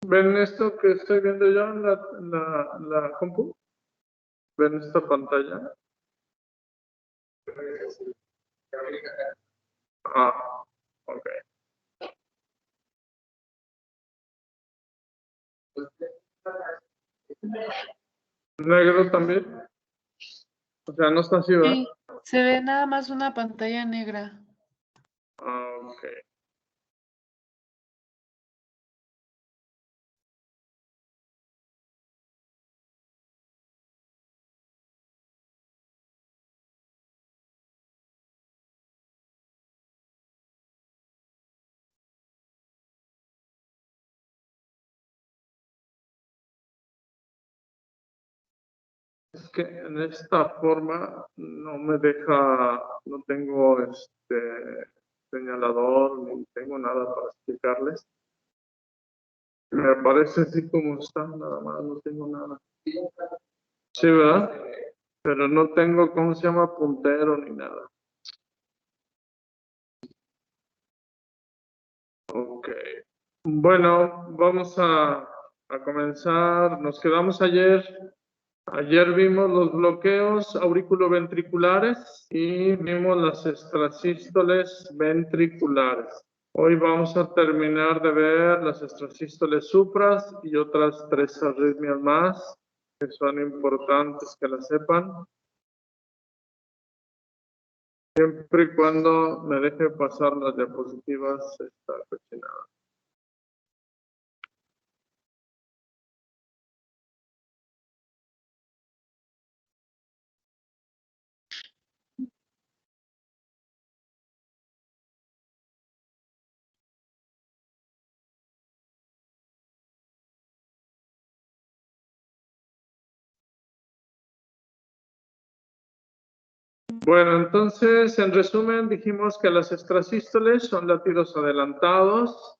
¿Ven esto que estoy viendo yo en la compu? ¿Ven esta pantalla? Ah, ok. ¿Negro también? O sea, no está así, ¿verdad? Sí, se ve nada más una pantalla negra. Ah, ok. Es que en esta forma no me deja, no tengo señalador, ni tengo nada para explicarles. Me aparece así como está, nada más, no tengo nada. Sí, ¿verdad? Pero no tengo, ¿cómo se llama? Puntero ni nada. Ok. Bueno, vamos a comenzar. Nos quedamos ayer. Ayer vimos los bloqueos auriculoventriculares y vimos las extrasístoles ventriculares. Hoy vamos a terminar de ver las extrasístoles supras y otras 3 arritmias más que son importantes que las sepan. Siempre y cuando me deje pasar las diapositivas está cochinada. Bueno, entonces, en resumen, dijimos que las extrasístoles son latidos adelantados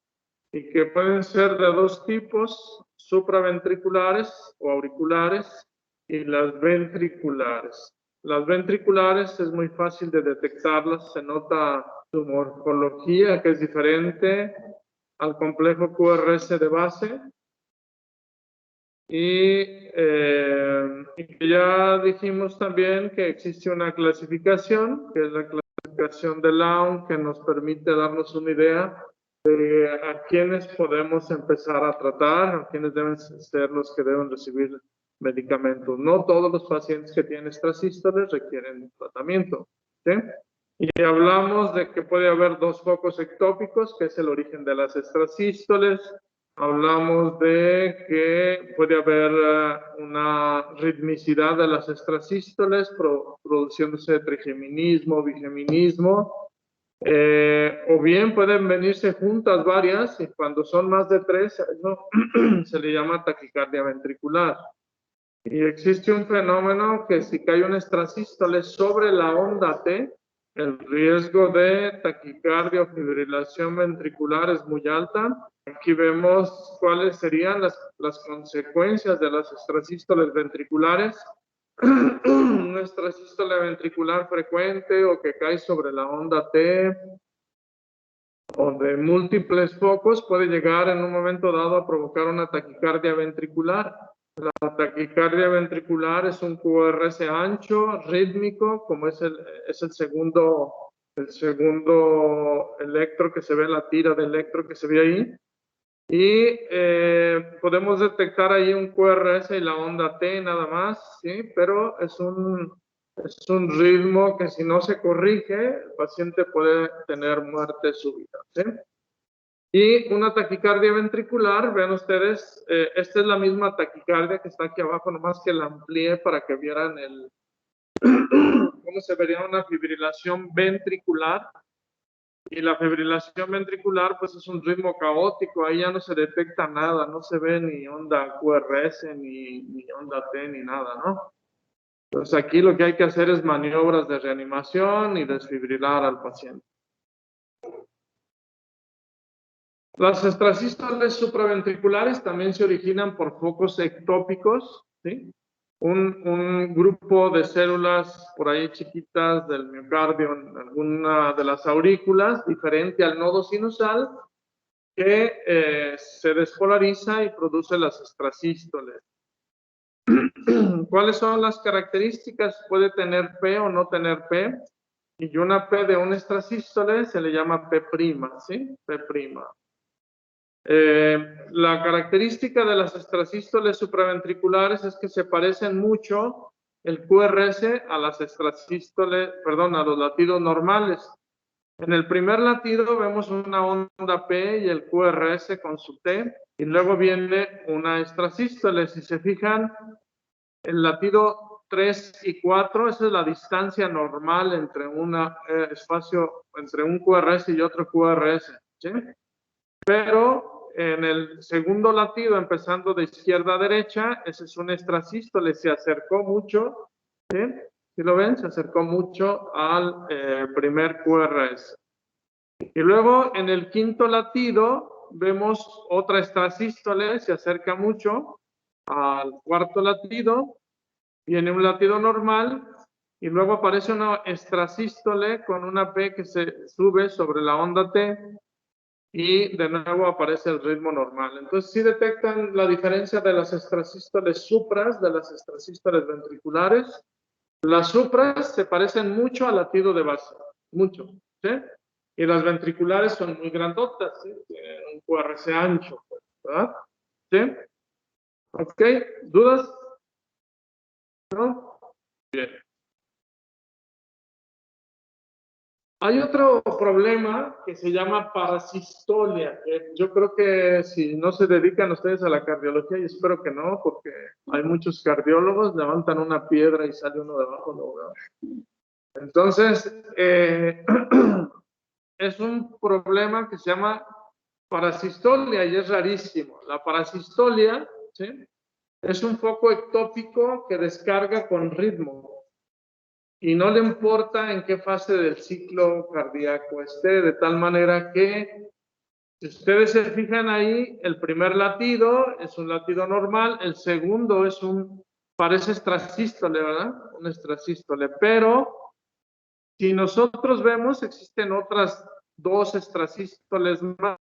y que pueden ser de 2 tipos, supraventriculares o auriculares y las ventriculares. Las ventriculares es muy fácil de detectarlas, se nota su morfología que es diferente al complejo QRS de base. Y ya dijimos también que existe una clasificación, que es la clasificación de Laun, que nos permite darnos una idea de a quiénes podemos empezar a tratar, a quiénes deben ser los que deben recibir medicamentos. No todos los pacientes que tienen extrasístoles requieren tratamiento, ¿sí? Y hablamos de que puede haber 2 focos ectópicos, que es el origen de las extrasístoles. Hablamos de que puede haber una ritmicidad de las extrasístoles, produciéndose trigeminismo, bigeminismo, o bien pueden venirse juntas varias, y cuando son más de 3, eso se le llama taquicardia ventricular. Y existe un fenómeno que si cae una extrasístole sobre la onda T, el riesgo de taquicardia o fibrilación ventricular es muy alta. Aquí vemos cuáles serían las consecuencias de las extrasístoles ventriculares. Una extrasístole ventricular frecuente o que cae sobre la onda T o de múltiples focos puede llegar en un momento dado a provocar una taquicardia ventricular. La taquicardia ventricular es un QRS ancho, rítmico, como es el segundo electro que se ve, la tira de electro que se ve ahí. Y podemos detectar ahí un QRS y la onda T nada más, ¿sí? Pero es un ritmo que si no se corrige, el paciente puede tener muerte súbita, ¿sí? Y una taquicardia ventricular, vean ustedes, esta es la misma taquicardia que está aquí abajo, nomás que la amplié para que vieran cómo se vería una fibrilación ventricular. Y la fibrilación ventricular, pues es un ritmo caótico, ahí ya no se detecta nada, no se ve ni onda QRS, ni onda T, ni nada, ¿no? Entonces aquí lo que hay que hacer es maniobras de reanimación y desfibrilar al paciente. Las extrasístoles supraventriculares también se originan por focos ectópicos, ¿sí? Un grupo de células por ahí chiquitas del miocardio en alguna de las aurículas, diferente al nodo sinusal, que se despolariza y produce las extrasístoles. ¿Cuáles son las características? Puede tener P o no tener P. Y una P de un extrasístole se le llama P', ¿sí? P'. La característica de las extrasístoles supraventriculares es que se parecen mucho el QRS a las extrasístoles, perdón, a los latidos normales. En el primer latido vemos una onda P y el QRS con su T, y luego viene una extrasístole. Si se fijan, el latido 3 y 4, esa es la distancia normal entre un espacio, entre un QRS y otro QRS, ¿sí? Pero en el segundo latido, empezando de izquierda a derecha, ese es un extrasístole, se acercó mucho, ¿sí? ¿Sí lo ven? Se acercó mucho al primer QRS. Y luego en el quinto latido vemos otra extrasístole, se acerca mucho al cuarto latido, viene un latido normal y luego aparece una extrasístole con una P que se sube sobre la onda T y de nuevo aparece el ritmo normal. Entonces sí detectan la diferencia de las extrasístoles supras de las extrasístoles ventriculares. Las supras se parecen mucho al latido de base, mucho, ¿sí? Y las ventriculares son muy grandotas, ¿sí? Tienen un QRS ancho, pues, ¿verdad? ¿Sí? ¿Ok? ¿Dudas? ¿No? Bien. Hay otro problema que se llama parasistolia. Yo creo que si no se dedican ustedes a la cardiología, y espero que no, porque hay muchos cardiólogos, levantan una piedra y sale uno debajo, no veo. Entonces, es un problema que se llama parasistolia y es rarísimo. La parasistolia, ¿sí? Es un foco ectópico que descarga con ritmo y no le importa en qué fase del ciclo cardíaco esté, de tal manera que, si ustedes se fijan ahí, el primer latido es un latido normal, el segundo es parece extrasístole, ¿verdad? Un extrasístole, pero si nosotros vemos, existen otras dos extrasístoles más.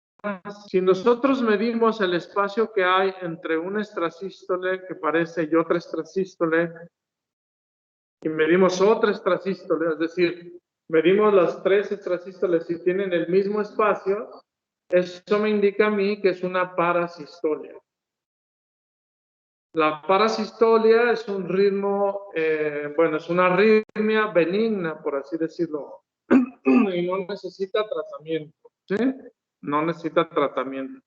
Si nosotros medimos el espacio que hay entre una extrasístole que parece y otra extrasístole, y medimos otra extrasístole, es decir, medimos las tres extrasístoles y tienen el mismo espacio, eso me indica a mí que es una parasistolia. La parasistolia es un ritmo, bueno, es una arritmia benigna, por así decirlo, y no necesita tratamiento, ¿sí? No necesita tratamiento.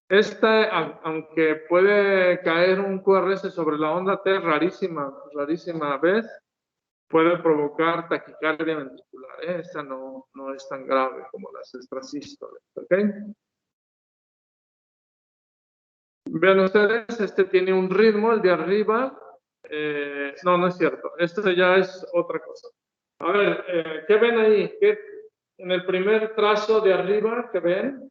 Esta, aunque puede caer un QRS sobre la onda T, rarísima vez, puede provocar taquicardia ventricular. Esta no es tan grave como las extrasístoles, ¿ok? Vean ustedes, este tiene un ritmo, el de arriba. No es cierto. Este ya es otra cosa. A ver, ¿qué ven ahí? En el primer trazo de arriba, ¿qué ven?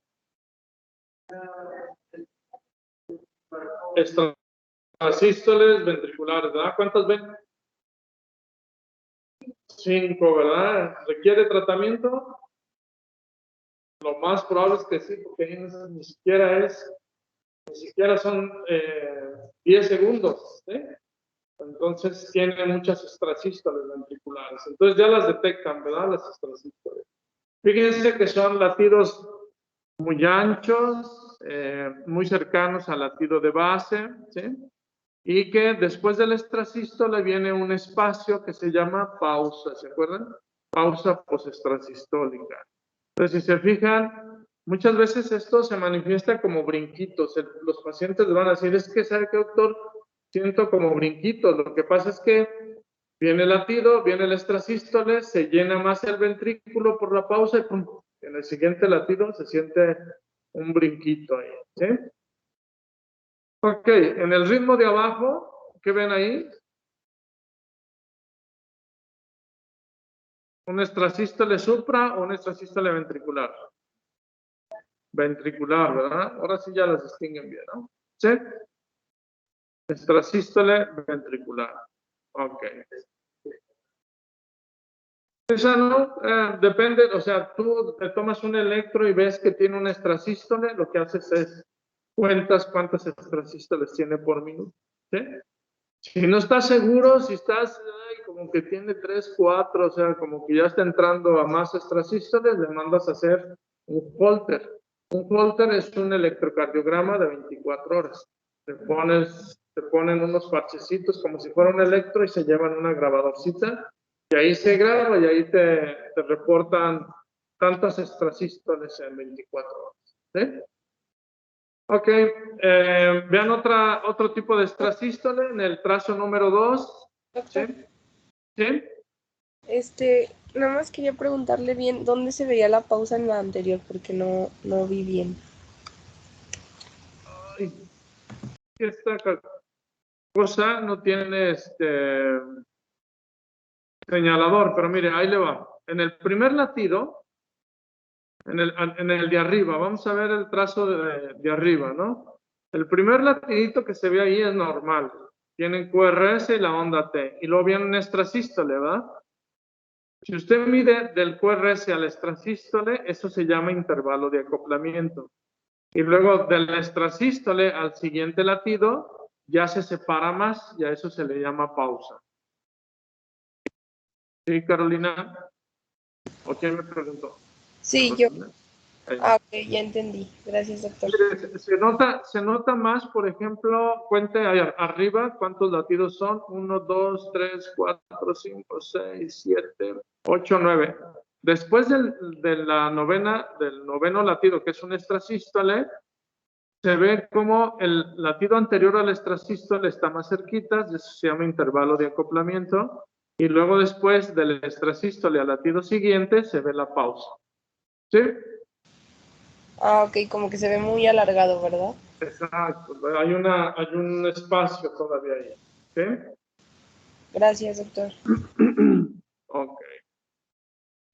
Extrasístoles ventriculares, ¿verdad? ¿Cuántas ven? 5, ¿verdad? ¿Requiere tratamiento? Lo más probable es que sí, porque ahí ni siquiera son 10 segundos, ¿sí? Entonces tiene muchas extrasístoles ventriculares. Entonces ya las detectan, ¿verdad? Las extrasístoles. Fíjense que son latidos muy anchos, muy cercanos al latido de base, ¿sí? Y que después del extrasístole viene un espacio que se llama pausa, ¿se acuerdan? Pausa postestrasistólica. Entonces, si se fijan, muchas veces esto se manifiesta como brinquitos. Los pacientes le van a decir, es que, ¿sabe qué, doctor? Siento como brinquitos. Lo que pasa es que viene el latido, viene el extrasístole, se llena más el ventrículo por la pausa y ¡pum! En el siguiente latido se siente un brinquito ahí, ¿sí? Ok, en el ritmo de abajo, ¿qué ven ahí? ¿Un extrasístole supra o un extrasístole ventricular? Ventricular, ¿verdad? Ahora sí ya las distinguen bien, ¿no? ¿Sí? Extrasístole ventricular. Ok. Esa no, depende, o sea, tú te tomas un electro y ves que tiene un extrasístole, lo que haces es cuentas cuántas extrasístoles tiene por minuto, ¿sí? Si no estás seguro, si estás como que tiene 3, 4, o sea, como que ya está entrando a más extrasístoles, le mandas a hacer un Holter. Un Holter es un electrocardiograma de 24 horas. Te ponen unos parchecitos como si fuera un electro y se llevan una grabadorcita y ahí se graba y ahí te reportan tantas extrasístoles en 24 horas. ¿Sí? Ok, vean otro tipo de extrasístole en el trazo número 2. ¿Sí? Doctor, ¿Sí? nada más quería preguntarle bien dónde se veía la pausa en la anterior, porque no vi bien. Ay, esta cosa no tiene señalador, pero mire, ahí le va. En el primer latido, en el de arriba, vamos a ver el trazo de arriba, ¿no? El primer latidito que se ve ahí es normal. Tienen QRS y la onda T. Y luego viene un extrasístole, ¿verdad? Si usted mide del QRS al extrasístole, eso se llama intervalo de acoplamiento. Y luego del extrasístole al siguiente latido, ya se separa más, y a eso se le llama pausa. ¿Sí, Carolina? ¿O quién me preguntó? Sí, yo. Ahí. Ok, ya entendí. Gracias, doctor. Se nota más, por ejemplo, cuente arriba cuántos latidos son. 1, 2, 3, 4, 5, 6, 7, 8, 9. Después del noveno latido, que es un extrasístole, se ve como el latido anterior al extrasístole está más cerquita, eso se llama intervalo de acoplamiento, y luego después del extrasístole al latido siguiente se ve la pausa. ¿Sí? Ah, ok, como que se ve muy alargado, ¿verdad? Exacto, hay un espacio todavía ahí. ¿Sí? Gracias, doctor. Ok.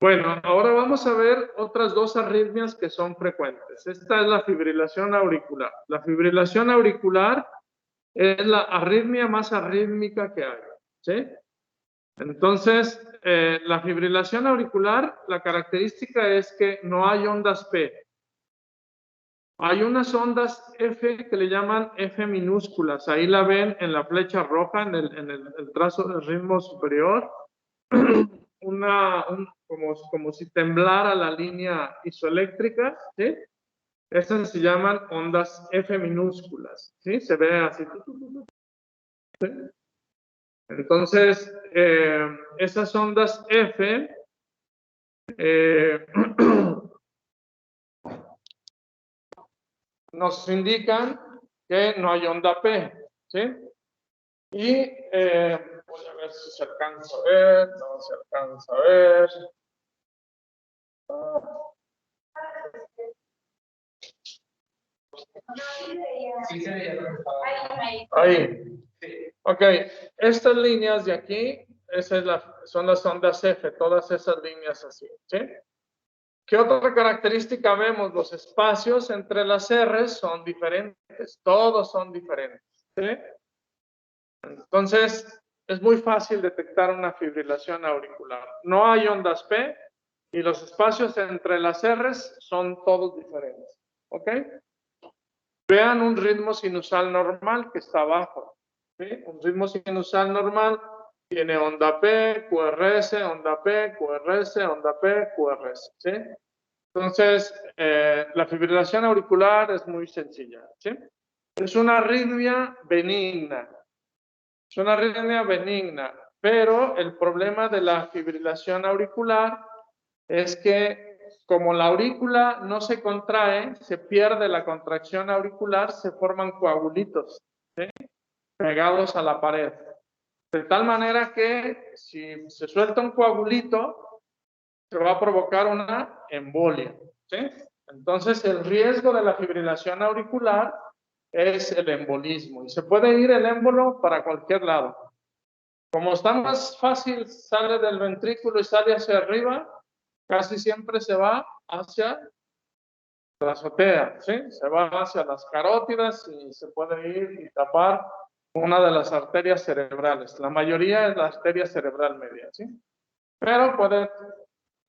Bueno, ahora vamos a ver otras dos arritmias que son frecuentes. Esta es la fibrilación auricular. La fibrilación auricular es la arritmia más arrítmica que hay. ¿Sí? Entonces, la fibrilación auricular, la característica es que no hay ondas P. Hay unas ondas F que le llaman F minúsculas. Ahí la ven en la flecha roja, en el trazo del ritmo superior. Como si temblara la línea isoeléctrica, ¿sí? Esas se llaman ondas F minúsculas, ¿sí? Se ve así. ¿Sí? Entonces, esas ondas F nos indican que no hay onda P, ¿sí? Y voy a ver si se alcanza a ver, no se alcanza a ver. Ahí. Ok, estas líneas de aquí, son las ondas F, todas esas líneas así, ¿sí? ¿Qué otra característica vemos? Los espacios entre las R son diferentes, todos son diferentes, ¿sí? Entonces, es muy fácil detectar una fibrilación auricular. No hay ondas P y los espacios entre las R son todos diferentes, ¿ok? Vean un ritmo sinusal normal que está abajo, ¿sí? Un ritmo sinusal normal tiene onda P, QRS, onda P, QRS, onda P, QRS, ¿sí? Entonces, la fibrilación auricular es muy sencilla, ¿sí? Es una arritmia benigna. Es una arritmia benigna, pero el problema de la fibrilación auricular es que como la aurícula no se contrae, se pierde la contracción auricular, se forman coagulitos, ¿sí? Pegados a la pared. De tal manera que si se suelta un coagulito, se va a provocar una embolia, ¿sí? Entonces, el riesgo de la fibrilación auricular es el embolismo. Y se puede ir el émbolo para cualquier lado. Como está más fácil, sale del ventrículo y sale hacia arriba, casi siempre se va hacia la azotea, ¿sí? Se va hacia las carótidas y se puede ir y tapar una de las arterias cerebrales. La mayoría es la arteria cerebral media, ¿sí? Pero puede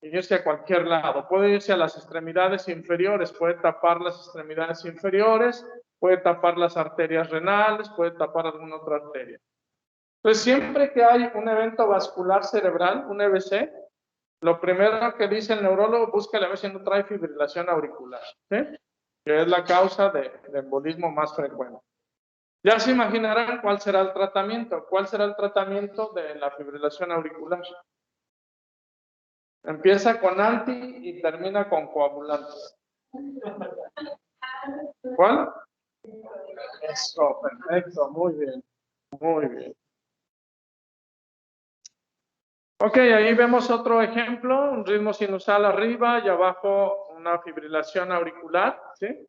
irse a cualquier lado, puede irse a las extremidades inferiores, puede tapar las extremidades inferiores, puede tapar las arterias renales, puede tapar alguna otra arteria. Entonces, siempre que hay un evento vascular cerebral, un EVC, lo primero que dice el neurólogo, búscale a ver si no trae fibrilación auricular, ¿sí? Que es la causa de embolismo más frecuente. Ya se imaginarán cuál será el tratamiento. ¿Cuál será el tratamiento de la fibrilación auricular? Empieza con anti y termina con coagulantes. ¿Cuál? Eso, perfecto, muy bien, muy bien. Ok, ahí vemos otro ejemplo, un ritmo sinusal arriba y abajo una fibrilación auricular, ¿sí?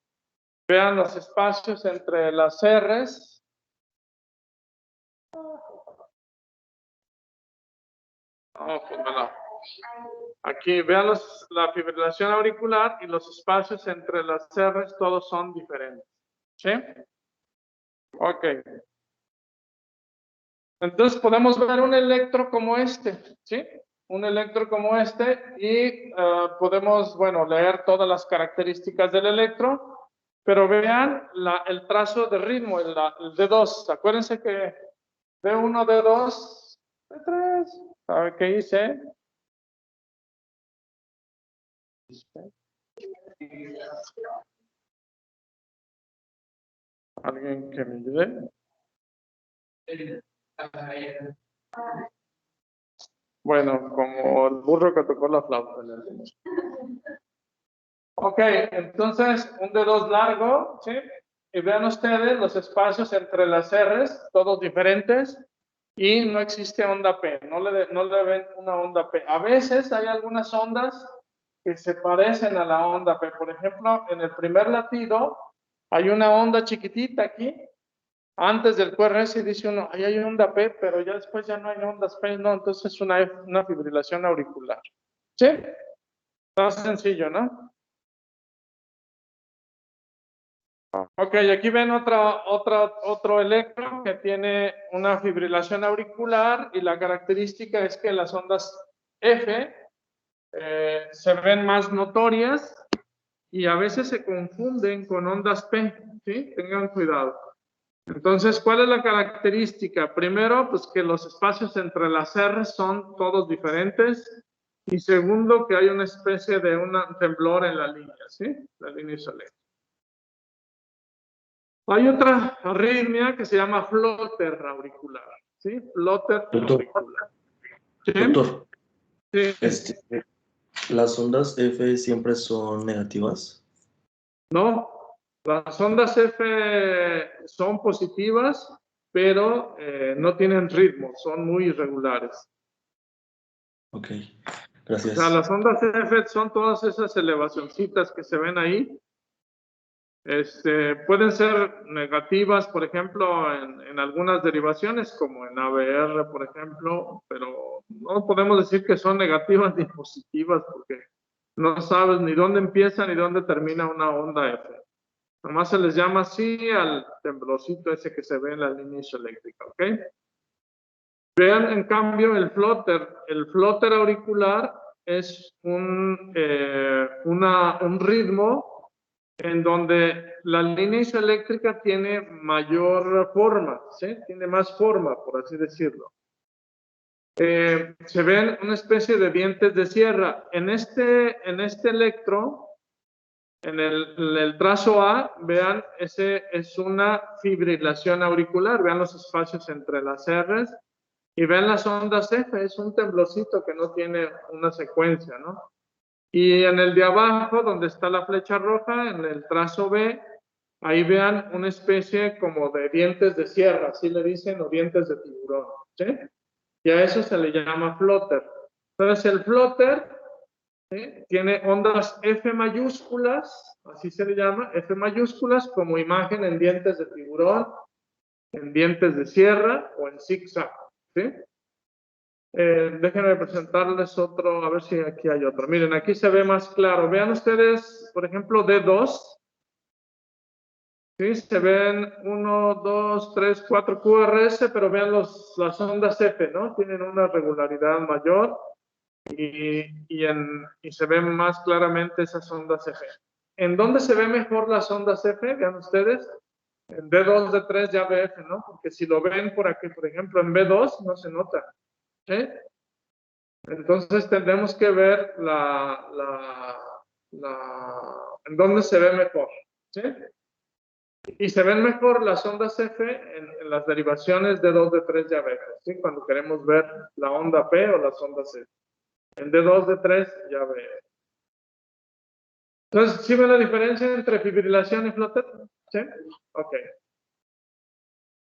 Vean los espacios entre las R's. Oh, pues no. Aquí vean la fibrilación auricular y los espacios entre las R's, todos son diferentes, ¿sí? Ok. Entonces podemos ver un electro como este, ¿sí? Un electro como este y podemos, bueno, leer todas las características del electro, pero vean el trazo de ritmo, el D2. Acuérdense que D1, D2, D3. ¿Sabe qué hice? ¿Alguien que me ayude? Bueno, como el burro que tocó la flauta. Ok, entonces un D2 largo, ¿sí? Y vean ustedes los espacios entre las R's, todos diferentes, y no existe onda P, no le ven una onda P. A veces hay algunas ondas que se parecen a la onda P. Por ejemplo, en el primer latido hay una onda chiquitita aquí, antes del QRS dice uno, ahí hay onda P, pero ya después ya no hay ondas P, no, entonces es una fibrilación auricular. ¿Sí? Más sencillo, ¿no? Ok, aquí ven otro electro que tiene una fibrilación auricular y la característica es que las ondas F se ven más notorias y a veces se confunden con ondas P, ¿sí? Tengan cuidado. Entonces, ¿cuál es la característica? Primero, pues que los espacios entre las R son todos diferentes y segundo, que hay una especie de un temblor en la línea, ¿sí? La línea isoléctrica. Hay otra arritmia que se llama flutter auricular, ¿sí? Flutter auricular. ¿Sí? Doctor, Sí. ¿las ondas F siempre son negativas? No, las ondas F son positivas, pero no tienen ritmo, son muy irregulares. Ok, O gracias. sea, las ondas F son todas esas elevacioncitas que se ven ahí. Pueden ser negativas, por ejemplo, en algunas derivaciones, como en ABR, por ejemplo, pero no podemos decir que son negativas ni positivas, porque no sabes ni dónde empieza ni dónde termina una onda F. Nomás se les llama así al temblorcito ese que se ve en la línea isoeléctrica, ¿ok? Vean, en cambio, el flutter auricular es un ritmo en donde la línea isoeléctrica tiene mayor forma, ¿sí? Tiene más forma, por así decirlo. Se ven una especie de dientes de sierra. En este electro, en el trazo A, vean, ese es una fibrilación auricular. Vean los espacios entre las R's. Y vean las ondas F, es un temblorcito que no tiene una secuencia, ¿no? Y en el de abajo, donde está la flecha roja, en el trazo B, ahí vean una especie como de dientes de sierra, así le dicen, o dientes de tiburón, ¿sí? Y a eso se le llama flutter. Entonces el flutter, ¿sí?, tiene ondas F mayúsculas, así se le llama, F mayúsculas, como imagen en dientes de tiburón, en dientes de sierra o en zigzag, ¿sí? Déjenme presentarles otro, a ver si aquí hay otro. Miren, aquí se ve más claro. Vean ustedes, por ejemplo, D2. ¿Sí? Se ven 1, 2, 3, 4 QRS, pero vean las ondas F, ¿no? Tienen una regularidad mayor. y se ven más claramente esas ondas F. ¿En dónde se ve mejor las ondas F? Vean ustedes. En D2, D3 ya ve F, ¿no? Porque si lo ven por aquí, por ejemplo, en B2 no se nota. ¿Sí? Entonces tendremos que ver en dónde se ve mejor. ¿Sí? Y se ven mejor las ondas F en las derivaciones de 2, de 3 de abejas, ¿sí? Cuando queremos ver la onda P o las ondas F. En D2, D3 ya ve. Entonces, ¿sí ven la diferencia entre fibrilación y flutter? ¿Sí? Ok.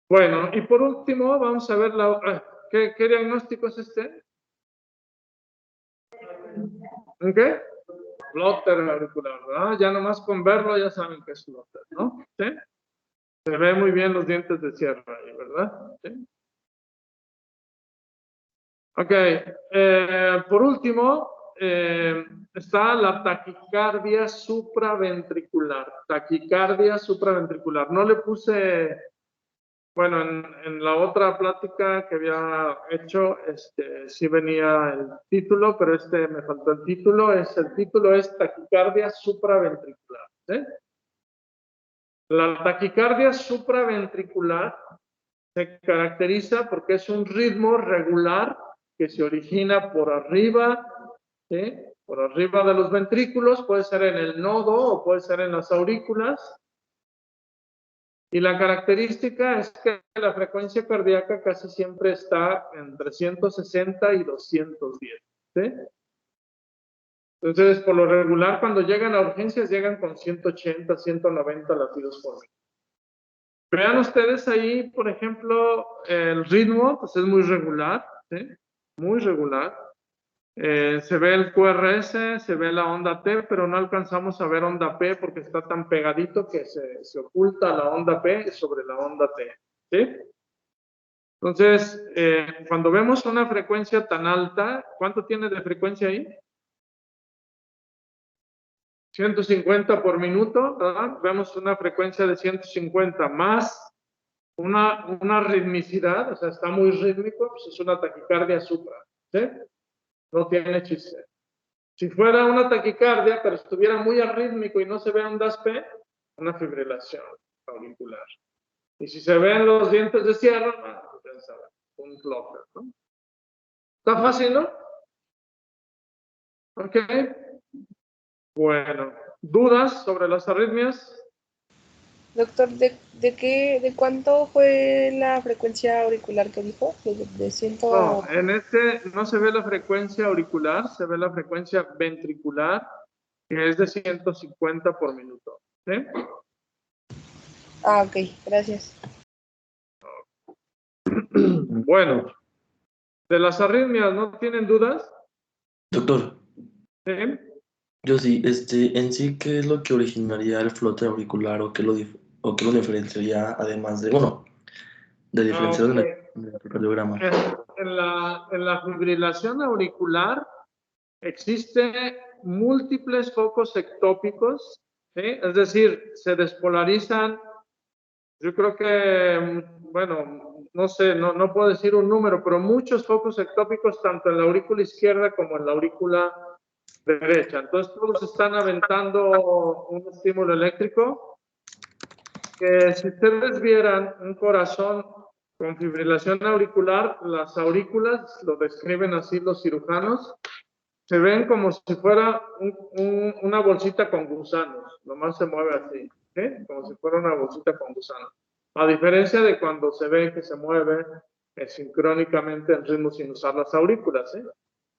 Bueno, y por último, vamos a ver ¿qué diagnóstico es este? ¿En qué? Flutter auricular, ¿verdad? Ya nomás con verlo ya saben que es flutter, ¿no? ¿Sí? Se ve muy bien los dientes de sierra ahí, ¿verdad? ¿Sí? Ok. Por último, está la taquicardia supraventricular. Taquicardia supraventricular. No le puse, bueno, en la otra plática que había hecho, sí venía el título, pero me faltó el título. El título es taquicardia supraventricular. ¿Sí? La taquicardia supraventricular se caracteriza porque es un ritmo regular que se origina por arriba, ¿sí? Por arriba de los ventrículos, puede ser en el nodo o puede ser en las aurículas. Y la característica es que la frecuencia cardíaca casi siempre está entre 160 y 210. ¿Sí? Entonces, por lo regular, cuando llegan a urgencias, llegan con 180, 190 latidos por minuto. Vean ustedes ahí, por ejemplo, el ritmo, pues es muy regular, ¿sí? Muy regular. Se ve el QRS, se ve la onda T, pero no alcanzamos a ver onda P porque está tan pegadito que se oculta la onda P sobre la onda T, ¿sí? Entonces, cuando vemos una frecuencia tan alta, ¿cuánto tiene de frecuencia ahí? 150 por minuto, ¿verdad? Vemos una frecuencia de 150 más una ritmicidad, o sea, está muy rítmico, pues es una taquicardia supra, ¿sí? No tiene chiste. Si fuera una taquicardia, pero estuviera muy arrítmico y no se ve ondas P, una fibrilación auricular. Y si se ven los dientes de sierra, pues un flutter, ¿no? ¿Está fácil, no? Ok. Bueno, ¿dudas sobre las arritmias? Doctor, ¿de cuánto fue la frecuencia auricular que dijo? De 100. No, en no se ve la frecuencia auricular, se ve la frecuencia ventricular, que es de 150 por minuto. ¿Sí? Ah, ok, gracias. Bueno, de las arritmias, ¿no tienen dudas? Doctor, ¿Sí? yo sí, en sí, ¿qué es lo que originaría el flote auricular o qué lo diferenciaría además de, bueno, de diferenciar Ok. en el cardiograma? En la fibrilación auricular existe múltiples focos ectópicos, ¿sí? Es decir, se despolarizan. Yo creo que, bueno, no sé, no puedo decir un número, pero muchos focos ectópicos, tanto en la aurícula izquierda como en la aurícula derecha. Entonces, todos están aventando un estímulo eléctrico que si ustedes vieran un corazón con fibrilación auricular, las aurículas, lo describen así los cirujanos, se ven como si fuera una bolsita con gusanos, nomás se mueve así, ¿sí? Como si fuera una bolsita con gusanos. A diferencia de cuando se ve que se mueve sincrónicamente en ritmo sinusal las aurículas, ¿sí?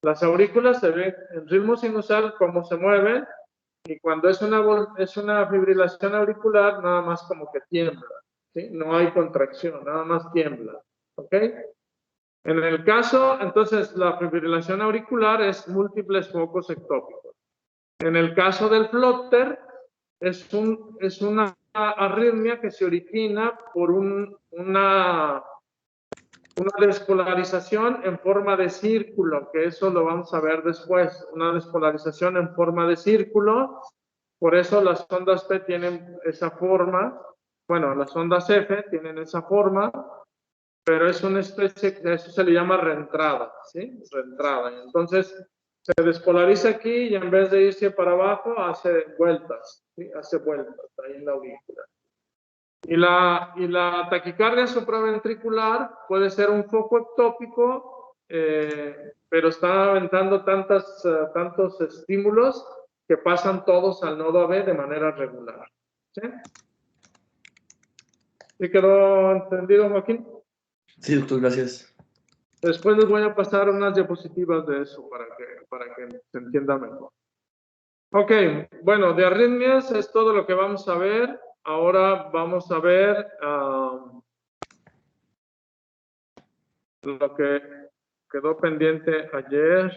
Las aurículas se ven en ritmo sinusal como se mueven y cuando es una fibrilación auricular nada más como que tiembla, ¿sí? No hay contracción, nada más tiembla, ¿ok? En el caso, entonces, la fibrilación auricular es múltiples focos ectópicos. En el caso del flutter, es una arritmia que se origina por una despolarización en forma de círculo, que eso lo vamos a ver después, una despolarización en forma de círculo, por eso las ondas P tienen esa forma, bueno, las ondas F tienen esa forma, pero es una especie, eso se le llama reentrada, ¿sí? Reentrada. Entonces, Se despolariza aquí y en vez de irse para abajo, hace vueltas, ¿sí? Hace vueltas ahí en la aurícula. Y la taquicardia supraventricular puede ser un foco ectópico, pero está aventando tantos estímulos que pasan todos al nodo AB de manera regular. ¿Sí? ¿Sí quedó entendido, Joaquín? Sí, doctor, gracias. Después les voy a pasar unas diapositivas de eso para que se entienda mejor. Ok, bueno, de arritmias es todo lo que vamos a ver. Ahora vamos a ver lo que quedó pendiente ayer.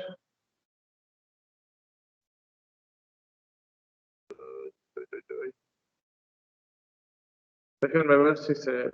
Déjenme ver si se...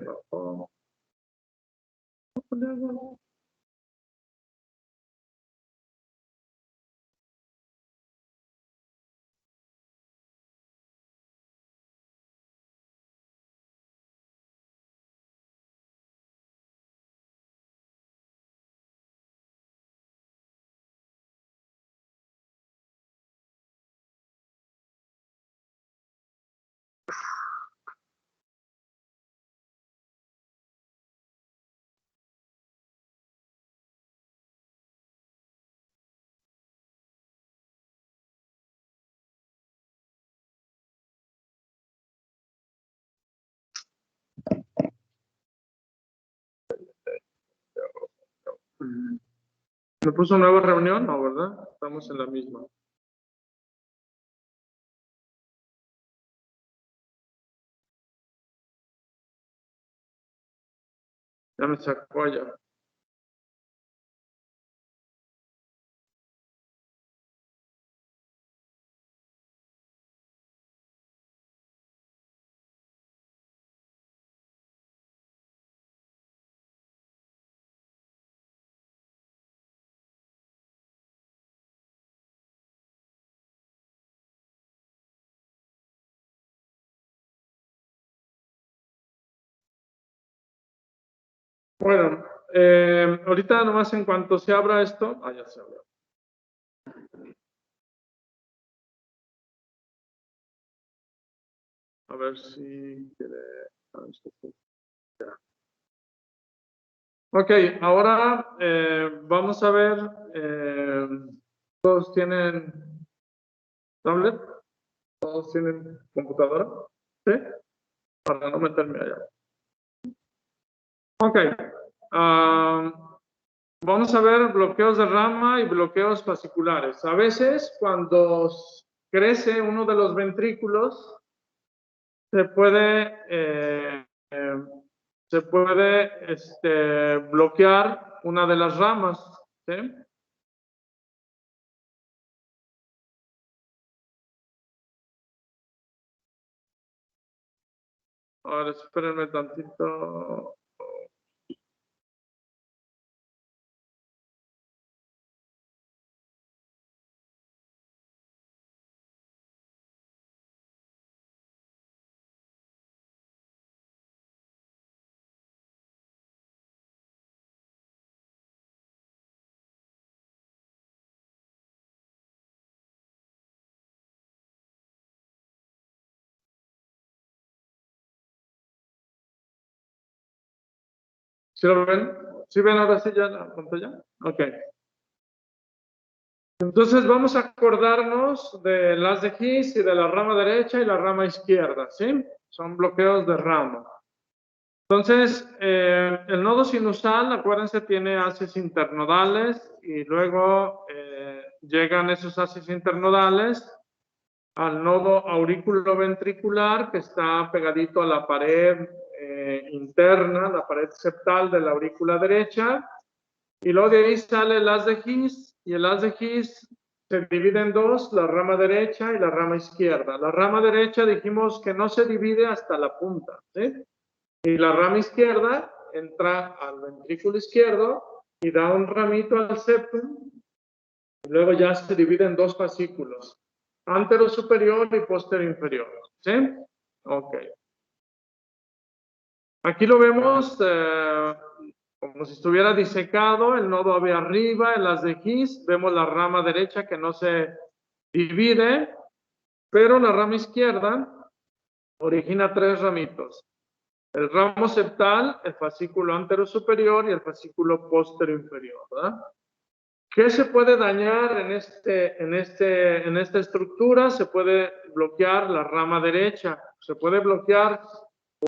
¿Me puso nueva reunión? No, ¿verdad? Estamos en la misma. Ya me sacó ya. Bueno, ahorita nomás en cuanto se abra esto... Ah, ya se abrió. A ver si quiere... Ok, ahora vamos a ver... ¿todos tienen tablet? ¿Todos tienen computadora? ¿Sí? Para no meterme allá. Ok. Vamos a ver bloqueos de rama y bloqueos fasciculares. A veces, cuando crece uno de los ventrículos, se puede bloquear una de las ramas. ¿Sí? Ahora, espérenme tantito. ¿Sí lo ven? ¿Sí ven ahora sí ya la pantalla? Ok. Entonces vamos a acordarnos de las de His y de la rama derecha y la rama izquierda, ¿sí? Son bloqueos de rama. Entonces, el nodo sinusal, acuérdense, tiene haces internodales y luego llegan esos haces internodales al nodo auriculoventricular que está pegadito a la pared interna, la pared septal de la aurícula derecha, y luego de ahí sale el haz de His, y el haz de His se divide en dos, la rama derecha y la rama izquierda. La rama derecha dijimos que no se divide hasta la punta, ¿sí? Y la rama izquierda entra al ventrículo izquierdo y da un ramito al septum, y luego ya se divide en dos fascículos, antero superior y posterior inferior, ¿sí? Ok. Aquí lo vemos como como si estuviera disecado, el nodo AB arriba, el haz de His, vemos la rama derecha que no se divide, pero la rama izquierda origina 3 ramitos. El ramo septal, el fascículo antero superior y el fascículo postero inferior, ¿verdad? ¿Qué se puede dañar en esta estructura? Se puede bloquear la rama derecha, se puede bloquear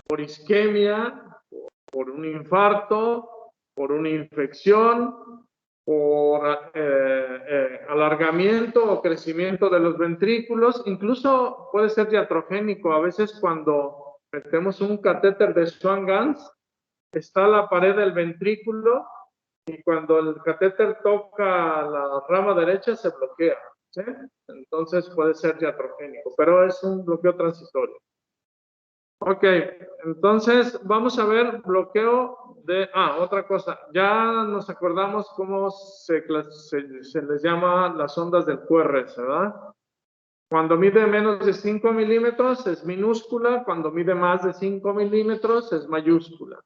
por isquemia, por un infarto, por una infección, por alargamiento o crecimiento de los ventrículos, incluso puede ser iatrogénico. A veces cuando metemos un catéter de Swan-Ganz, está la pared del ventrículo y cuando el catéter toca la rama derecha se bloquea, ¿sí? Entonces puede ser iatrogénico, pero es un bloqueo transitorio. Ok, entonces vamos a ver bloqueo de... otra cosa, ya nos acordamos cómo se les llama las ondas del QRS, ¿verdad? Cuando mide menos de 5 milímetros es minúscula, cuando mide más de 5 milímetros es mayúscula.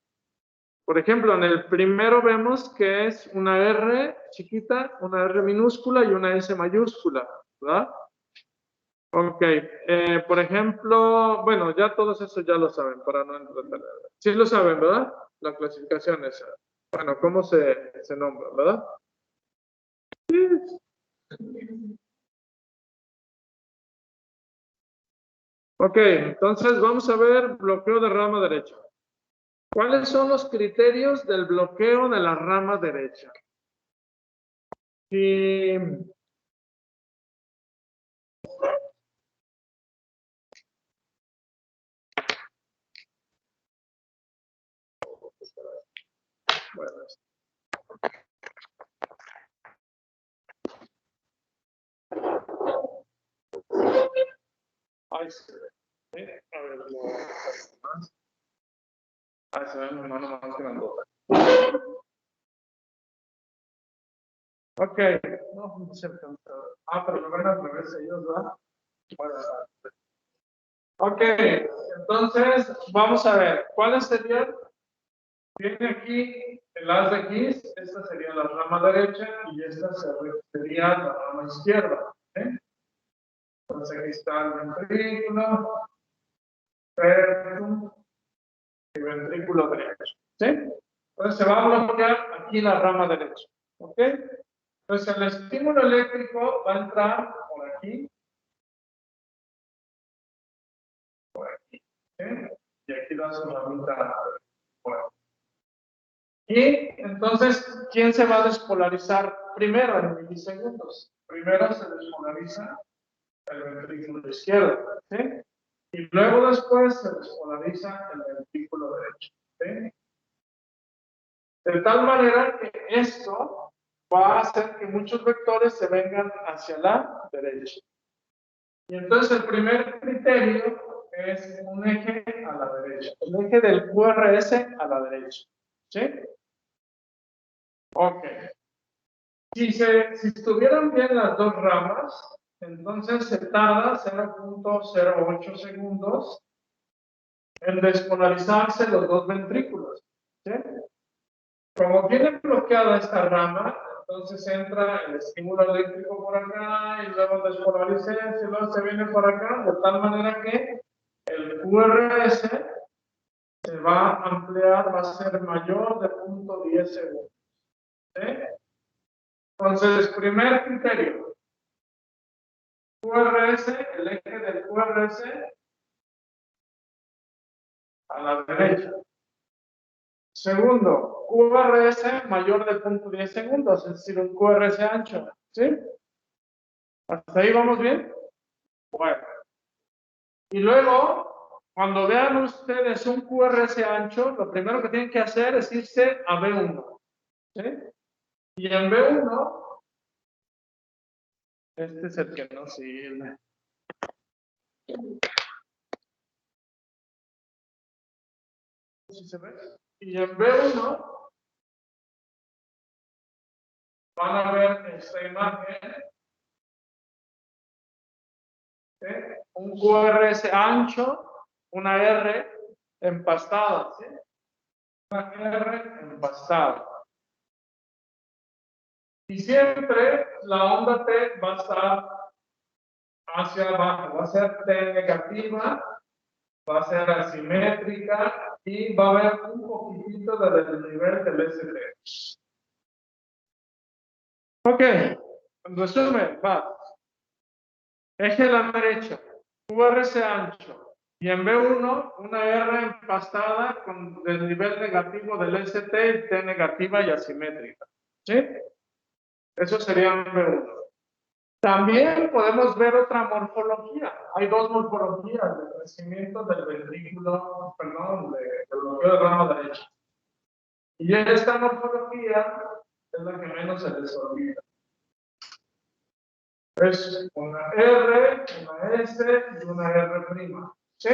Por ejemplo, en el primero vemos que es una R chiquita, una R minúscula y una S mayúscula, ¿verdad? Ok, por ejemplo, bueno, ya todos esos ya lo saben, para no entretener. Sí lo saben, ¿verdad? La clasificación esa. Bueno, ¿cómo se nombra, verdad? Sí. Ok, entonces vamos a ver bloqueo de rama derecha. ¿Cuáles son los criterios del bloqueo de la rama derecha? Si bueno, ahí se ve. A ver, más. Ahí se ve mi mano más grandota. Ok, no se alcanza. Pero lo ven al revés ellos, ¿verdad? Bueno, ok, entonces vamos a ver, ¿cuáles serían? Tiene aquí el haz de His, esta sería la rama derecha y esta sería la rama izquierda. ¿Eh? Entonces aquí está el ventrículo, pertum y ventrículo derecho. ¿Sí? Entonces se va a bloquear aquí la rama derecha. ¿Ok? Entonces el estímulo eléctrico va a entrar por aquí. Por aquí. ¿Sí? Y aquí da su ramita. Bueno. Y entonces, ¿quién se va a despolarizar primero en milisegundos? Primero se despolariza el ventrículo izquierdo, ¿sí? Y luego después se despolariza el ventrículo derecho, ¿sí? De tal manera que esto va a hacer que muchos vectores se vengan hacia la derecha. Y entonces el primer criterio es un eje a la derecha, el eje del QRS a la derecha, ¿sí? Ok. Si estuvieran bien las dos ramas, entonces se tarda 0.08 segundos en despolarizarse los dos ventrículos. ¿Sí? Como tiene bloqueada esta rama, entonces entra el estímulo eléctrico por acá y luego despolariza y luego se viene por acá, de tal manera que el QRS se va a ampliar, va a ser mayor de 0.10 segundos. ¿Sí? Entonces, primer criterio, QRS, el eje del QRS a la derecha. Segundo, QRS mayor de 0.10 segundos, es decir, un QRS ancho. ¿Sí? ¿Hasta ahí vamos bien? Bueno. Y luego, cuando vean ustedes un QRS ancho, lo primero que tienen que hacer es irse a B1. ¿Sí? Y en B1, este es el que no sirve. ¿Sí se ve? Y en B1 van a ver esta imagen, ¿sí? Un QRS ancho, una R empastada, ¿sí? Una R empastada. Y siempre la onda T va a estar hacia abajo, va a ser T negativa, va a ser asimétrica y va a haber un poquitito del nivel del ST. Ok, en resumen, va. Eje a la derecha, QRS ancho, y en B1 una R empastada con el nivel negativo del ST, T negativa y asimétrica. ¿Sí? Eso sería en B1. También podemos ver otra morfología. Hay dos morfologías de crecimiento del ventrículo, perdón, del bloqueo de rama derecha. Y esta morfología es la que menos se les olvida. Es una R, una S y una R'. ¿Sí?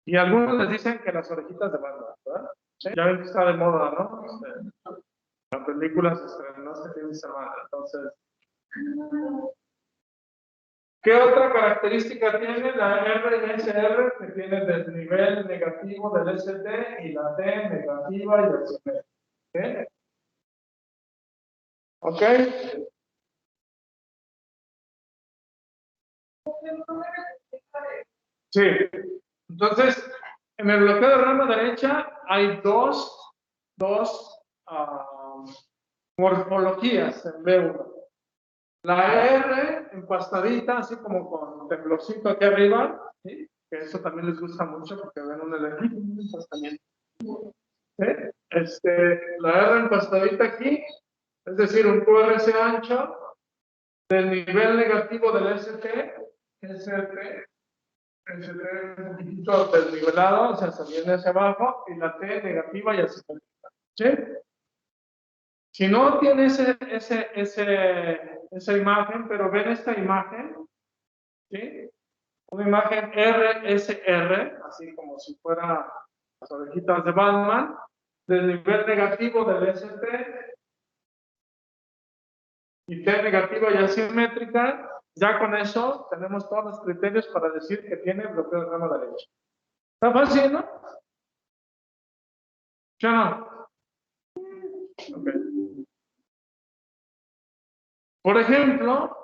Y algunos les dicen que las orejitas de banda, ¿verdad? ¿Sí? Ya ven que está de moda, ¿no? La película se estrenó este fin de semana, entonces. ¿Qué otra característica tiene la RSR? Que tiene desnivel negativo del ST y la T negativa y el CP. ¿Ok? Sí. Entonces, en el bloqueo de rama derecha hay dos morfologías en B1. La R empastadita, así como con temblorcito aquí arriba, ¿sí? Que eso también les gusta mucho porque ven un empastamiento. ¿Sí? La R empastadita aquí, es decir, un QRS ancho del nivel negativo del ST, ST un poquito desnivelado, o sea, se viene hacia abajo, y la T negativa y asimétrica. ¿Sí? Si no tiene esa imagen, pero ven esta imagen, ¿sí? Una imagen RSR, así como si fuera las orejitas de Batman, del nivel negativo del ST y T negativa y asimétrica, ya con eso tenemos todos los criterios para decir que tiene bloqueo de rama derecha. ¿Está fácil, no? ¿Sí o no? Okay. Por ejemplo,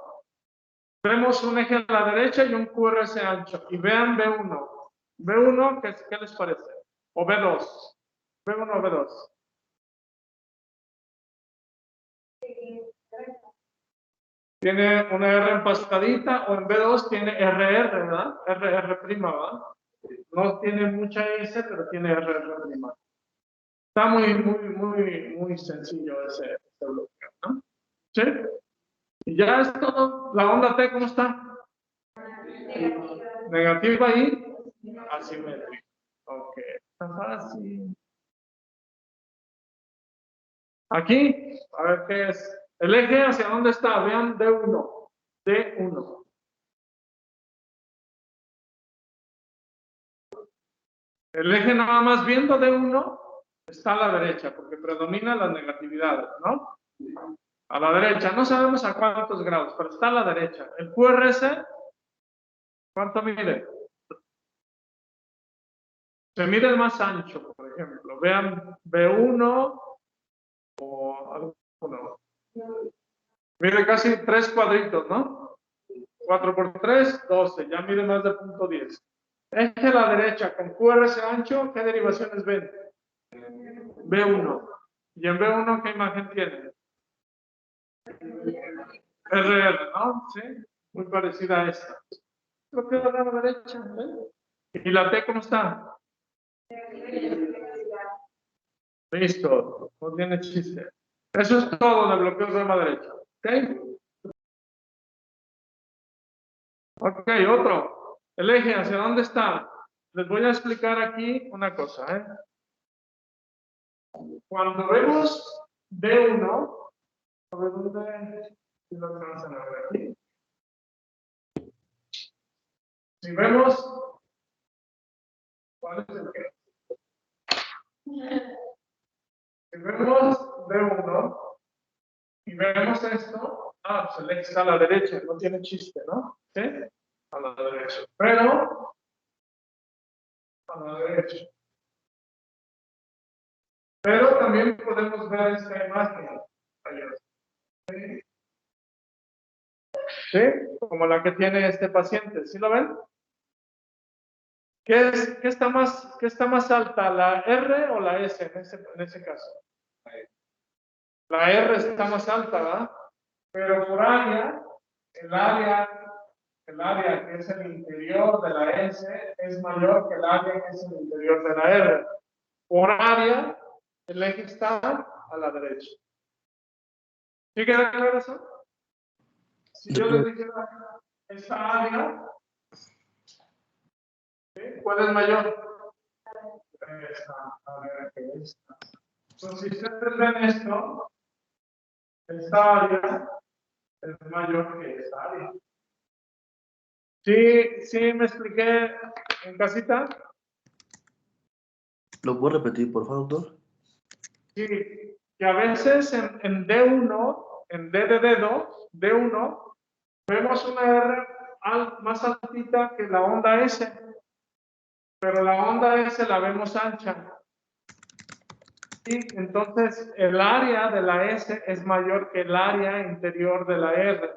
vemos un eje a la derecha y un QRS ancho. Y vean B1. B1, ¿qué les parece? O B2. B1 o B2. Tiene una R empastadita o en B2 tiene RR, ¿verdad? RR', ¿verdad? No tiene mucha S, pero tiene RR'. Está muy sencillo ese bloqueo, ¿no? ¿Sí? Y ya es todo. La onda T, ¿cómo está? Negativa y asimétrica. Ok, está fácil. Aquí, a ver qué es. El eje hacia dónde está, vean D1. D1. El eje nada más viendo D1 está a la derecha, porque predomina las negatividades, ¿no? A la derecha, no sabemos a cuántos grados, pero está a la derecha. El QRS, ¿cuánto mide? Se mide el más ancho, por ejemplo. Vean B1 o alguno. Mide casi 3 cuadritos, ¿no? 4 por 3, 12. Ya mide más de .10. Eje a la derecha con QRS ancho, ¿qué derivaciones ven? B1. ¿Y en B1 qué imagen tiene? RR, ¿no? Sí, muy parecida a esta. Lo que a la derecha, ¿eh? ¿Y la T cómo está? Listo, no tiene chiste. Eso es todo de bloqueo de rama derecha. ¿Ok? Ok, otro. El eje, ¿hacia dónde está? Les voy a explicar aquí una cosa, ¿eh? Cuando vemos B1, a ver dónde lo alcanzan a ver aquí. Si vemos, ¿cuál es el qué? Si vemos B1 y vemos esto, pues el eje está a la derecha, no tiene chiste, ¿no? ¿Sí? A la derecha. Pero, a la derecha. Pero también podemos ver esta imagen. ¿Sí? Como la que tiene este paciente. ¿Sí lo ven? ¿Qué está más alta, la R o la S en ese caso? La R está más alta, ¿verdad? Pero por área, el área que es el interior de la S es mayor que el área que es el interior de la R. Por área, el eje está a la derecha. ¿Sí queda claro eso? Si yo les dijera esta área, ¿sí? ¿Cuál es mayor? Esta, a ver, ¿qué es esta? Entonces, si ustedes ven esto, esta área es mayor que esta área. ¿Sí me expliqué en casita? ¿Lo puedo repetir, por favor, doctor? Sí, que a veces en D1, en D de dedo, D1, vemos una R más altita que la onda S, pero la onda S la vemos ancha. Y entonces el área de la S es mayor que el área interior de la R.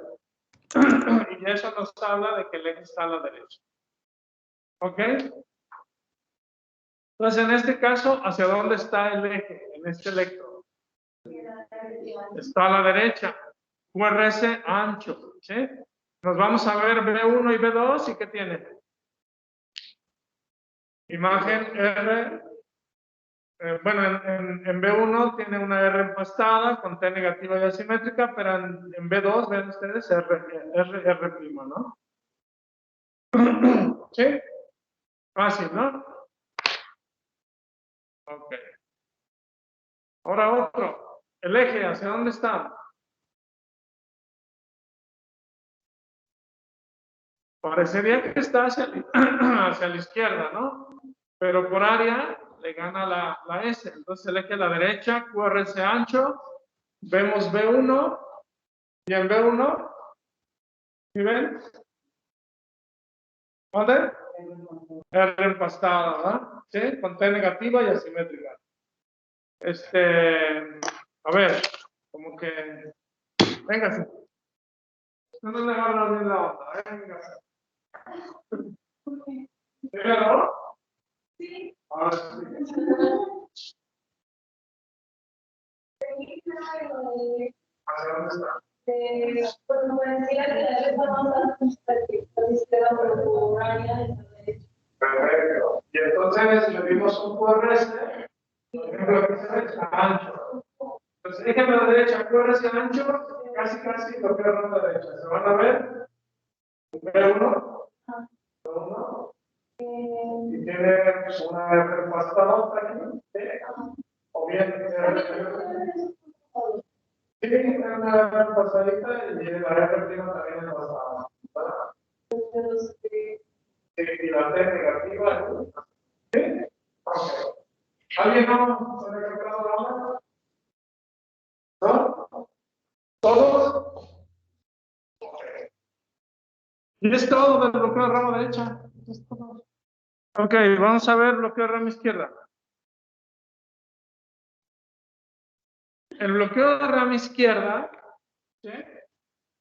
Y eso nos habla de que el eje está a la derecha. ¿Ok? Entonces, en este caso, ¿hacia dónde está el eje? En este electrodo. Está a la derecha. QRS ancho. ¿Sí? Nos vamos a ver B1 y B2 y ¿qué tiene? Imagen R. Bueno, en B1 tiene una R empastada con T negativa y asimétrica, pero en B2, vean ustedes, R', ¿no? ¿Sí? Fácil, ¿no? Ok. Ahora otro. El eje, ¿hacia dónde está? Parecería que está hacia la izquierda, ¿no? Pero por área le gana la S. Entonces el eje a la derecha, QRS ancho. Vemos B1. Y en B1, ¿sí ven? ¿Dónde? R empastada, ¿verdad? ¿Sí? Con T negativa y asimétrica. A ver, como que, véngase. No le agarra bien la onda, véngase. ¿Sí, no? Sí. Ahora sí. ¿Hacia dónde está? Perfecto. Y entonces le dimos un QRS, ancho. Entonces, déjenme a la derecha, QRS ancho, casi lo que es a la derecha. ¿Se van a ver? B1, B1, y tiene una R pasada aquí, ¿sí? O bien, sí, tiene una R pasadita y la R prima también es pasada. Y la T negativa, ¿sí? Ok. ¿Alguien no se le ha quedado la onda? ¿No? ¿Todos? Y es todo del bloqueo de rama derecha. Es todo. Ok, vamos a ver bloqueo de rama izquierda. El bloqueo de rama izquierda, ¿sí?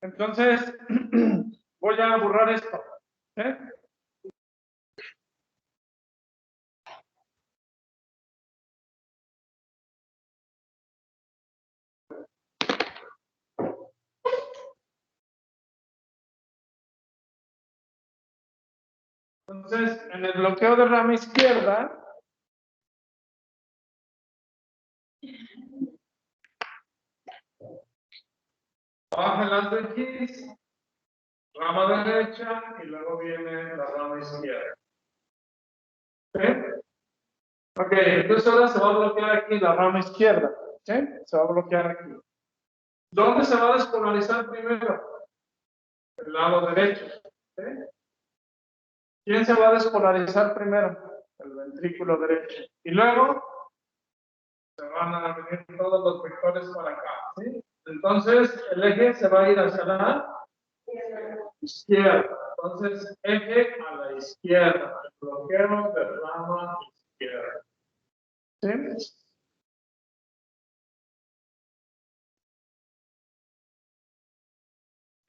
Entonces, voy a borrar esto. ¿Sí? Entonces, en el bloqueo de rama izquierda, baja el alto X, rama derecha y luego viene la rama izquierda. ¿Sí? Ok, entonces ahora se va a bloquear aquí la rama izquierda. ¿Sí? Se va a bloquear aquí. ¿Dónde se va a despolarizar primero? El lado derecho. ¿Sí? ¿Quién se va a despolarizar primero? El ventrículo derecho. Y luego se van a venir todos los vectores para acá. ¿Sí? Entonces el eje se va a ir hacia la izquierda. Entonces eje a la izquierda. El bloqueo de rama izquierda. ¿Sí?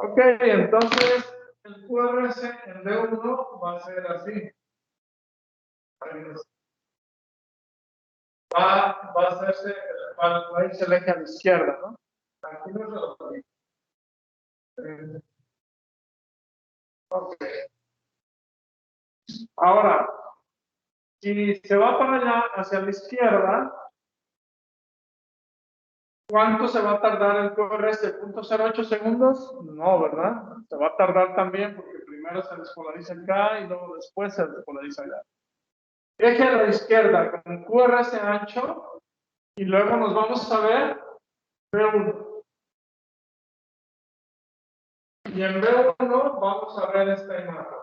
Ok, entonces el QRS en D1 va a ser así. Va a hacerse, va a irse el eje a la izquierda, ¿no? Aquí no se lo digo. Ok. Ahora, si se va para allá, hacia la izquierda, ¿cuánto se va a tardar el QRS? ¿0.08 segundos? No, ¿verdad? Se va a tardar también porque primero se despolariza acá y luego después se despolariza allá. Eje a la izquierda con QRS ancho y luego nos vamos a ver B1. Y en B1 vamos a ver esta imagen.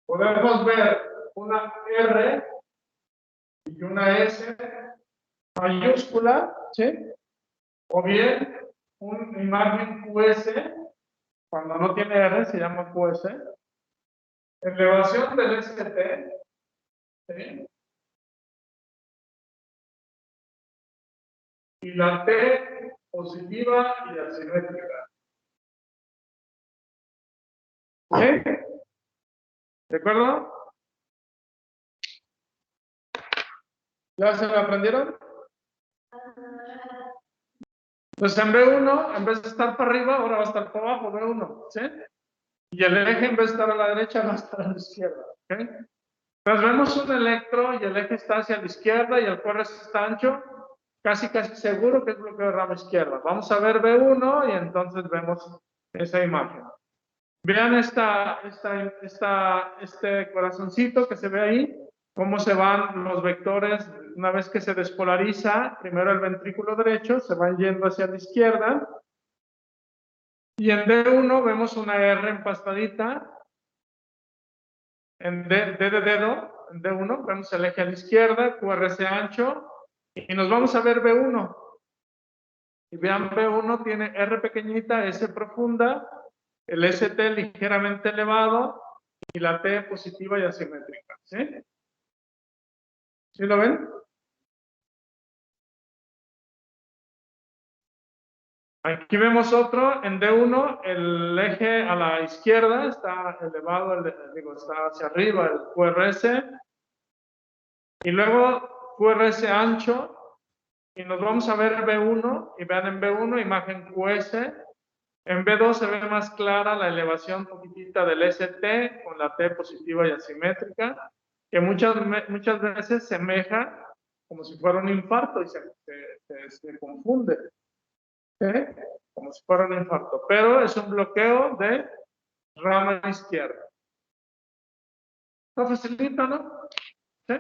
Podemos ver una R y una S mayúscula, ¿sí? O bien una imagen QS, cuando no tiene R se llama QS. Elevación del ST, ¿sí? Y la T positiva y asimétrica. ¿Sí? ¿De acuerdo? ¿Ya se lo aprendieron? Pues en B1, en vez de estar para arriba, ahora va a estar para abajo, B1, ¿sí? Y el eje, en vez de estar a la derecha, va a estar a la izquierda, ¿ok? Entonces vemos un electro y el eje está hacia la izquierda y el QRS está ancho, casi seguro que es bloqueo de rama izquierda. Vamos a ver B1 y entonces vemos esa imagen. Vean este corazoncito que se ve ahí, cómo se van los vectores una vez que se despolariza. Primero el ventrículo derecho, se van yendo hacia la izquierda. Y en D1 vemos una R empastadita. En D de dedo, en D1 vemos el eje a la izquierda, QRS ancho. Y nos vamos a ver B1. Y vean, B1 tiene R pequeñita, S profunda, el ST ligeramente elevado y la T positiva y asimétrica. ¿Sí? ¿Sí lo ven? Aquí vemos otro, en D1 el eje a la izquierda está elevado, está hacia arriba el QRS. Y luego QRS ancho. Y nos vamos a ver B1 y vean en B1 imagen QS. En B2 se ve más clara la elevación poquitita del ST con la T positiva y asimétrica, que muchas veces semeja como si fuera un infarto y se confunde, ¿eh? Como si fuera un infarto, pero es un bloqueo de rama izquierda. Está facilita, ¿no? ¿Sí?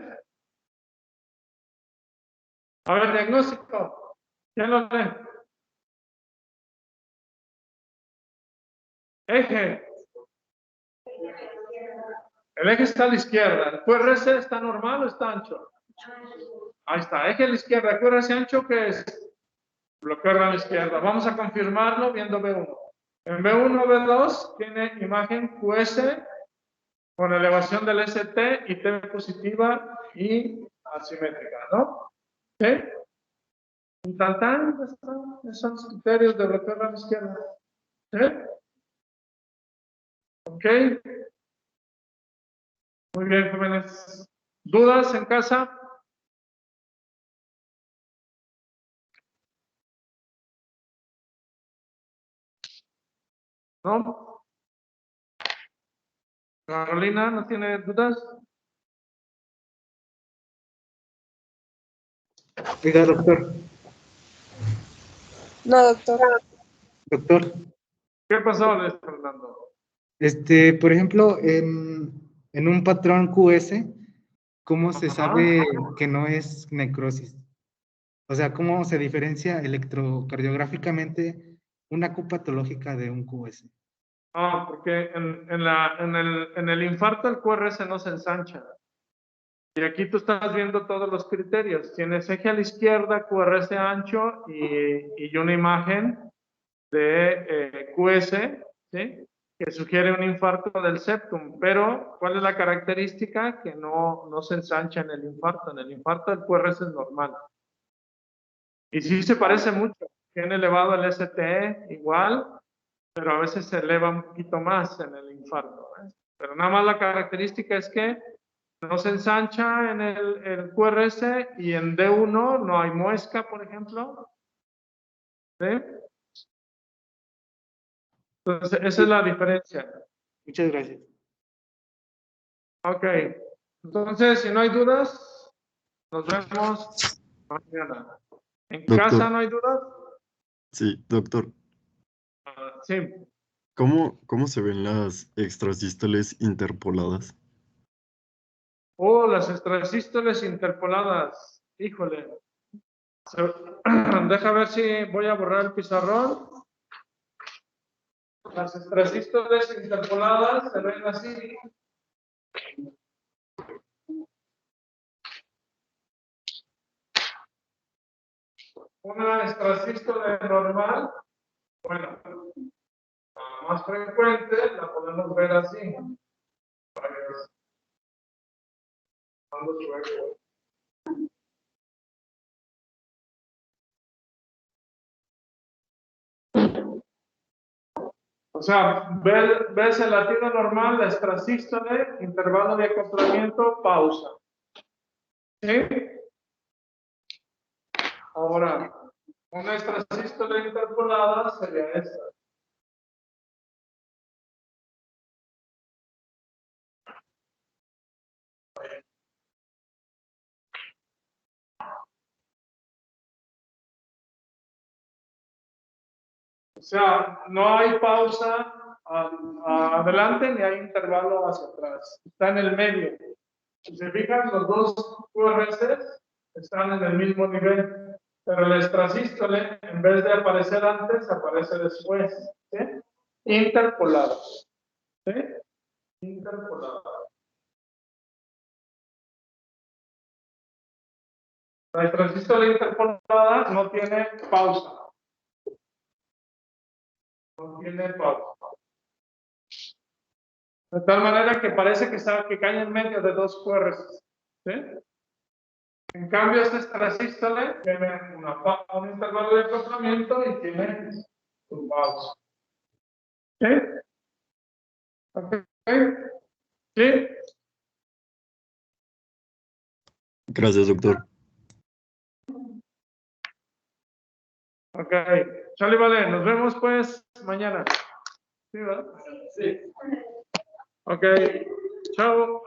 A ver, diagnóstico. ¿Quién lo lee? Eje. El eje está a la izquierda. ¿El QRS está normal o está ancho? Ahí está. Eje a la izquierda. QRS ancho, ¿qué es? Bloqueo a la izquierda. Vamos a confirmarlo viendo B1. En B1, B2 tiene imagen QS con elevación del ST y T positiva y asimétrica, ¿no? ¿Sí? Y tan, esos son los criterios de bloqueo a la izquierda. ¿Sí? ¿Ok? Muy bien, jóvenes. ¿Dudas en casa? ¿No? Carolina, ¿no tiene dudas? Oiga, doctor, No, doctor. doctor, ¿Qué pasó, Luis Fernando? por ejemplo, en un patrón QS, ¿cómo se Ajá. sabe que no es necrosis? O sea, ¿cómo se diferencia electrocardiográficamente una Q patológica de un QS? Ah, porque en el infarto el QRS no se ensancha. Y aquí tú estás viendo todos los criterios. Tienes eje a la izquierda, QRS ancho y una imagen de QS, ¿sí? que sugiere un infarto del septum, pero ¿cuál es la característica? Que no se ensancha en el infarto. En el infarto el QRS es normal. Y sí se parece mucho. Tiene elevado el STE igual, pero a veces se eleva un poquito más en el infarto. Pero nada más la característica es que no se ensancha en el QRS y en D1 no hay muesca, por ejemplo. ¿Sí? Entonces, esa es la diferencia. Muchas gracias. Ok. Entonces, si no hay dudas, nos vemos mañana. ¿En Doctor. casa no hay dudas? Sí, doctor, Sí. ¿cómo se ven las extrasístoles interpoladas? Oh, las extrasístoles interpoladas. Híjole. Deja ver si voy a borrar el pizarrón. Las extrasístoles interpoladas se ven así. Una extrasístole normal, bueno, la más frecuente, la podemos ver así. O sea, ves el latido normal, la extrasístole, intervalo de acoplamiento, pausa. ¿Sí? Ahora, una extrasístole interpolada sería esta. O sea, no hay pausa adelante ni hay intervalo hacia atrás. Está en el medio. Si se fijan, los dos QRS están en el mismo nivel, pero el extrasístole, en vez de aparecer antes, aparece después. ¿Sí? Interpolado. ¿Sí? Interpolado. La extrasístole interpolada no tiene pausa. No tiene pausa. De tal manera que parece que cae en medio de dos QRS. ¿Sí? En cambio, este extrasístole tiene un intervalo de acoplamiento y tiene su pausa. ¿Sí? ¿Ok? ¿Sí? Gracias, doctor. Ok. Chale, vale. Nos vemos pues mañana. ¿Sí, verdad? Sí. Ok. Chao.